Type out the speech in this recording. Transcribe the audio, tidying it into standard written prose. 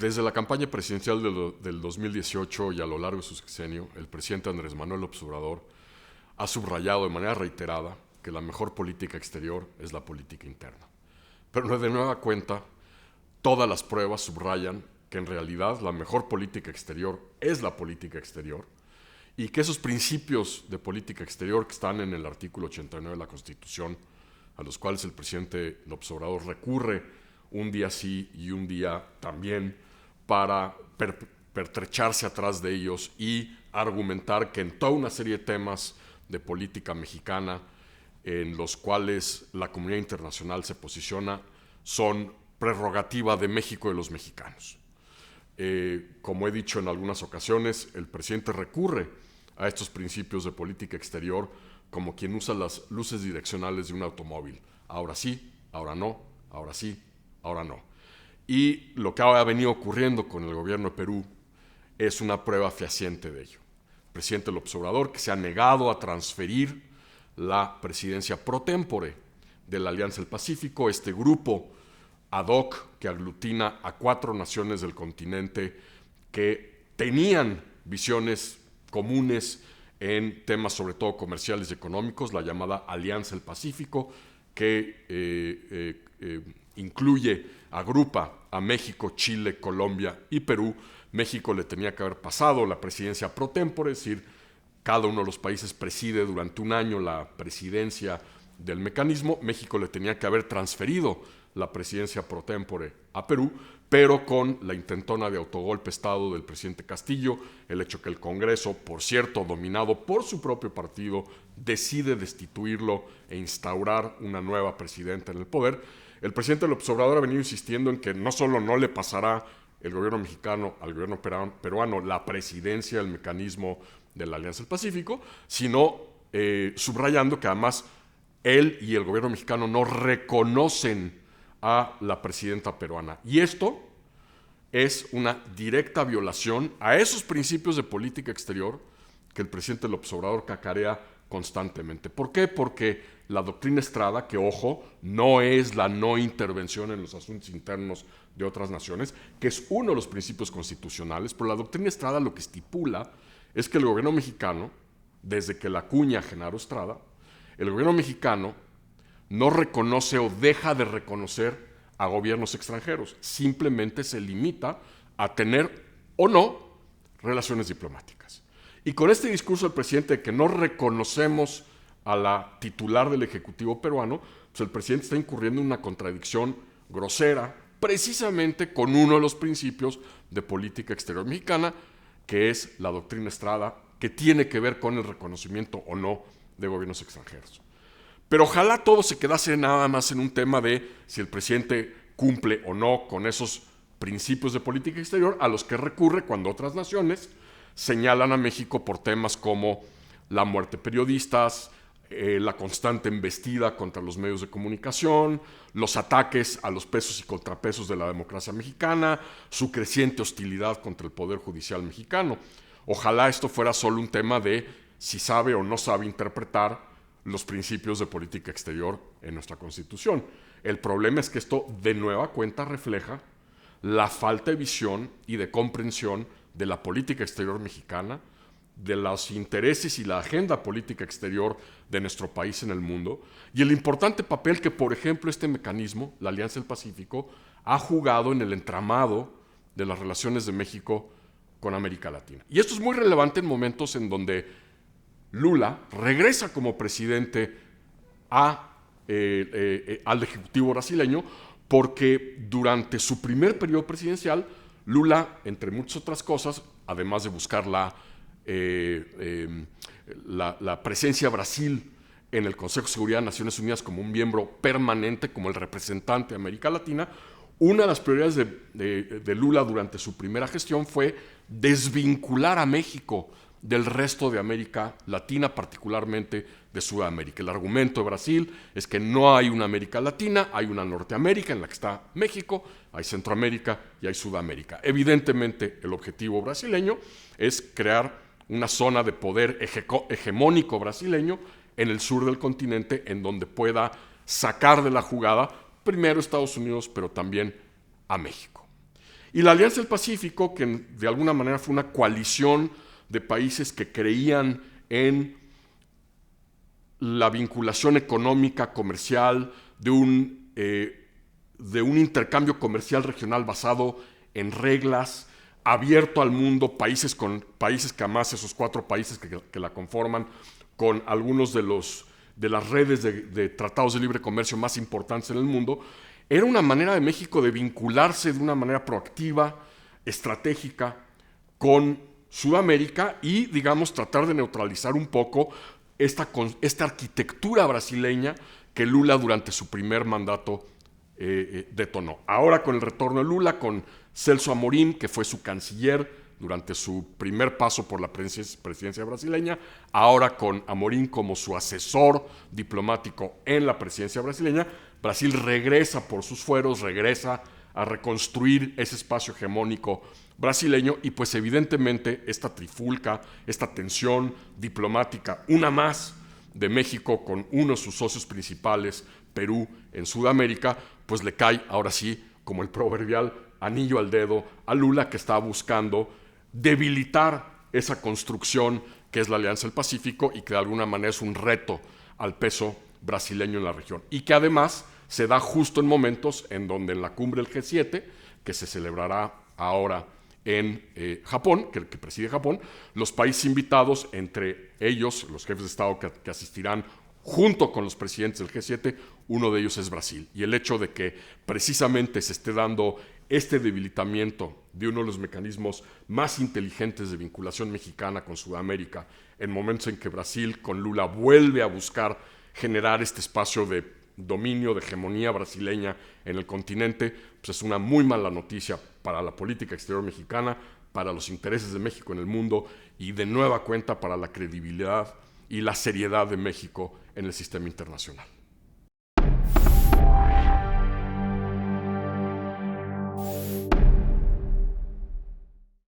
Desde la campaña presidencial del 2018 y a lo largo de su sexenio, el presidente Andrés Manuel López Obrador ha subrayado de manera reiterada que la mejor política exterior es la política interna. Pero de nueva cuenta, todas las pruebas subrayan que en realidad la mejor política exterior es la política exterior y que esos principios de política exterior que están en el artículo 89 de la Constitución, a los cuales el presidente López Obrador recurre un día sí y un día también para pertrecharse atrás de ellos y argumentar que en toda una serie de temas de política mexicana en los cuales la comunidad internacional se posiciona son prerrogativa de México y de los mexicanos. Como he dicho en algunas ocasiones, el presidente recurre a estos principios de política exterior como quien usa las luces direccionales de un automóvil. Ahora sí, ahora no, ahora sí, ahora no. Y lo que ha venido ocurriendo con el gobierno de Perú es una prueba fehaciente de ello. El presidente López Obrador, que se ha negado a transferir la presidencia pro tempore de la Alianza del Pacífico, este grupo ad hoc que aglutina a 4 naciones del continente que tenían visiones comunes en temas sobre todo comerciales y económicos, la llamada Alianza del Pacífico, que agrupa a México, Chile, Colombia y Perú. México le tenía que haber pasado la presidencia pro tempore, es decir, cada uno de los países preside durante un año la presidencia del mecanismo. México le tenía que haber transferido la presidencia pro tempore a Perú, pero con la intentona de autogolpe de Estado del presidente Castillo, el hecho que el Congreso, por cierto, dominado por su propio partido, decide destituirlo e instaurar una nueva presidenta en el poder. El presidente López Obrador ha venido insistiendo en que no solo no le pasará el gobierno mexicano al gobierno peruano la presidencia del mecanismo de la Alianza del Pacífico, sino subrayando que además él y el gobierno mexicano no reconocen a la presidenta peruana. Y esto es una directa violación a esos principios de política exterior que el presidente López Obrador cacarea constantemente. ¿Por qué? Porque la doctrina Estrada, que ojo, no es la no intervención en los asuntos internos de otras naciones, que es uno de los principios constitucionales, pero la doctrina Estrada lo que estipula es que el gobierno mexicano, desde que la acuña Genaro Estrada, el gobierno mexicano no reconoce o deja de reconocer a gobiernos extranjeros, simplemente se limita a tener o no relaciones diplomáticas. Y con este discurso del presidente de que no reconocemos a la titular del Ejecutivo peruano, pues el presidente está incurriendo en una contradicción grosera, precisamente con uno de los principios de política exterior mexicana, que es la doctrina Estrada, que tiene que ver con el reconocimiento o no de gobiernos extranjeros. Pero ojalá todo se quedase nada más en un tema de si el presidente cumple o no con esos principios de política exterior a los que recurre cuando otras naciones señalan a México por temas como la muerte de periodistas, la constante embestida contra los medios de comunicación, los ataques a los pesos y contrapesos de la democracia mexicana, su creciente hostilidad contra el Poder Judicial mexicano. Ojalá esto fuera solo un tema de si sabe o no sabe interpretar los principios de política exterior en nuestra Constitución. El problema es que esto de nueva cuenta refleja la falta de visión y de comprensión de la política exterior mexicana, de los intereses y la agenda política exterior de nuestro país en el mundo y el importante papel que, por ejemplo, este mecanismo, la Alianza del Pacífico, ha jugado en el entramado de las relaciones de México con América Latina. Y esto es muy relevante en momentos en donde Lula regresa como presidente al Ejecutivo brasileño, porque durante su primer periodo presidencial, Lula, entre muchas otras cosas, además de buscar la presencia de Brasil en el Consejo de Seguridad de Naciones Unidas como un miembro permanente, como el representante de América Latina, una de las prioridades de Lula durante su primera gestión fue desvincular a México del resto de América Latina, particularmente de Sudamérica. El argumento de Brasil es que no hay una América Latina, hay una Norteamérica en la que está México, hay Centroamérica y hay Sudamérica. Evidentemente, el objetivo brasileño es crear una zona de poder hegemónico brasileño en el sur del continente, en donde pueda sacar de la jugada primero Estados Unidos, pero también a México. Y la Alianza del Pacífico, que de alguna manera fue una coalición de países que creían en la vinculación económica, comercial, de un intercambio comercial regional basado en reglas, abierto al mundo, países que además esos 4 países que la conforman, con algunos de las redes de tratados de libre comercio más importantes en el mundo, era una manera de México de vincularse de una manera proactiva, estratégica, con Sudamérica y, digamos, tratar de neutralizar un poco esta arquitectura brasileña que Lula durante su primer mandato detonó. Ahora con el retorno de Lula, con Celso Amorim, que fue su canciller durante su primer paso por la presidencia brasileña, ahora con Amorim como su asesor diplomático en la presidencia brasileña, Brasil regresa por sus fueros, regresa a reconstruir ese espacio hegemónico brasileño y pues evidentemente esta trifulca, esta tensión diplomática, una más de México con uno de sus socios principales, Perú, en Sudamérica, pues le cae ahora sí como el proverbial anillo al dedo a Lula, que está buscando debilitar esa construcción que es la Alianza del Pacífico y que de alguna manera es un reto al peso brasileño en la región. Y que además se da justo en momentos en donde en la cumbre del G7, que se celebrará ahora en Japón, que preside Japón, los países invitados, entre ellos los jefes de Estado que asistirán junto con los presidentes del G7, uno de ellos es Brasil. Y el hecho de que precisamente se esté dando este debilitamiento de uno de los mecanismos más inteligentes de vinculación mexicana con Sudamérica, en momentos en que Brasil con Lula vuelve a buscar generar este espacio de dominio, de hegemonía brasileña en el continente, pues es una muy mala noticia para la política exterior mexicana, para los intereses de México en el mundo y de nueva cuenta para la credibilidad y la seriedad de México en el sistema internacional.